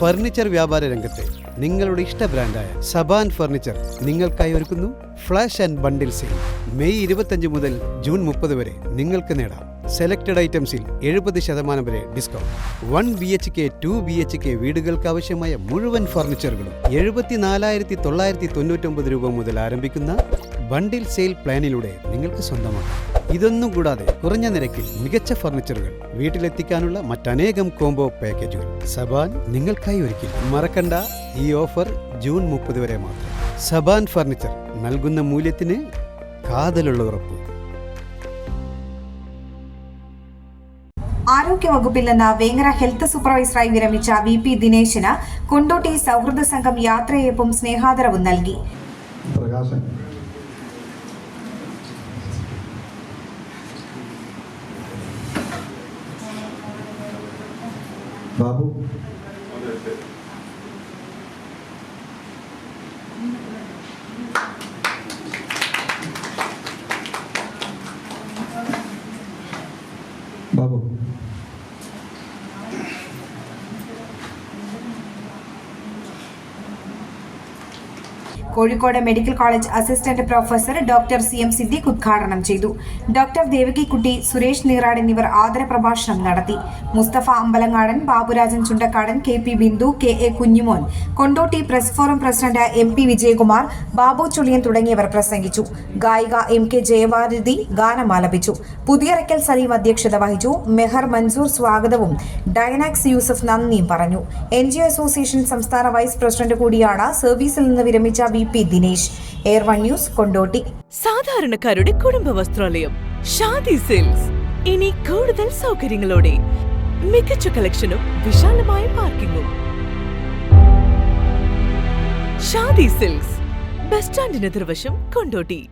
Furniture വ്യാപാര രംഗത്തെ നിങ്ങളുടെ ഇഷ്ട ബ്രാൻഡായ സബാൻ ഫർണിച്ചർ നിങ്ങൾക്കായി ഒരുക്കുന്നു flash and bundle sale. May 25 മുതൽ ജൂൺ 30 വരെ നിങ്ങൾക്ക് നേടാം സെലക്ടഡ് ഐറ്റംസിൽ 70% വരെ ഡിസ്കൗണ്ട്. 1 BHK 2 BHK വീടുകൾക്ക് ആവശ്യമായ മുഴുവൻ ഫർണിച്ചറുകളും 74,999 രൂപ മുതൽ ആരംഭിക്കുന്ന ബണ്ടിൽ സെയിൽ പ്ലാനിലൂടെ നിങ്ങൾക്ക് സ്വന്തമാക്കാം. ഇതൊന്നും കൂടാതെ കുറഞ്ഞ നിരക്കിൽ മികച്ച ഫർണിച്ചറുകൾ വീട്ടിലെത്തിക്കാനുള്ള മറ്റനേകം കോംബോ പാക്കേജുകൾ സബാൻ നിങ്ങൾക്കായി ഒരുക്കി. മറക്കണ്ട, ഈ ഓഫർ ജൂൺ 30 വരെ മാത്രം. സബാൻ ഫർണിച്ചർ നൽകുന്ന മൂല്യത്തിന് കാതലുള്ള ഉറപ്പ്. ആരോഗ്യവകുപ്പിൽ നിന്ന് വേങ്ങര ഹെൽത്ത് സൂപ്പർവൈസറായി വിരമിച്ച VP ദിനേശിന് കൊണ്ടോട്ടി സൗഹൃദ സംഘം യാത്രയയപ്പും സ്നേഹാദരവും നൽകി. Babu Babu Kozhikode medical college assistant professor doctor CM Siddique ഉദ്ഘാടനം ചെയ്തു. ഡോക്ടർ ദേവകിക്കുട്ടി, സുരേഷ് നീറാട് എന്നിവർ ആദര പ്രഭാഷണം നടത്തി. Mustafa Ambalangadan, Baburajan Chundakkadan, KP Bindu, KA Kunjumon, Kondotty press forum president MP Vijayakumar, Babu Chuliyan തുടങ്ങിയവർ പ്രസംഗിച്ചു. ഗായിക MK ജയഭാരതി ഗാനം ആലപിച്ചു. പുതിയറയ്ക്കൽ സലീം അധ്യക്ഷത വഹിച്ചു. മെഹർ മൻസൂർ സ്വാഗതവും ഡയനാക്സ് യൂസഫ് നന്ദിയും പറഞ്ഞു. NGO അസോസിയേഷൻ സംസ്ഥാന വൈസ് പ്രസിഡന്റ് കൂടിയാണ് സർവീസിൽ നിന്ന് വിരമിച്ച VP Dinesh. Air 1 news, Kondotty. സാധാരണക്കാരുടെ കുടുംബ വസ്ത്രാലയം ഷാദി സിൽക്സ് ഇനി കൂടുതൽ സൗകര്യങ്ങളോടെ മികച്ച കളക്ഷനും വിശാലമായ പാർക്കിംഗും. ഷാദി സിൽക്സ്, ബസ് സ്റ്റാൻഡിന് എതിർവശം, കൊണ്ടോട്ടി.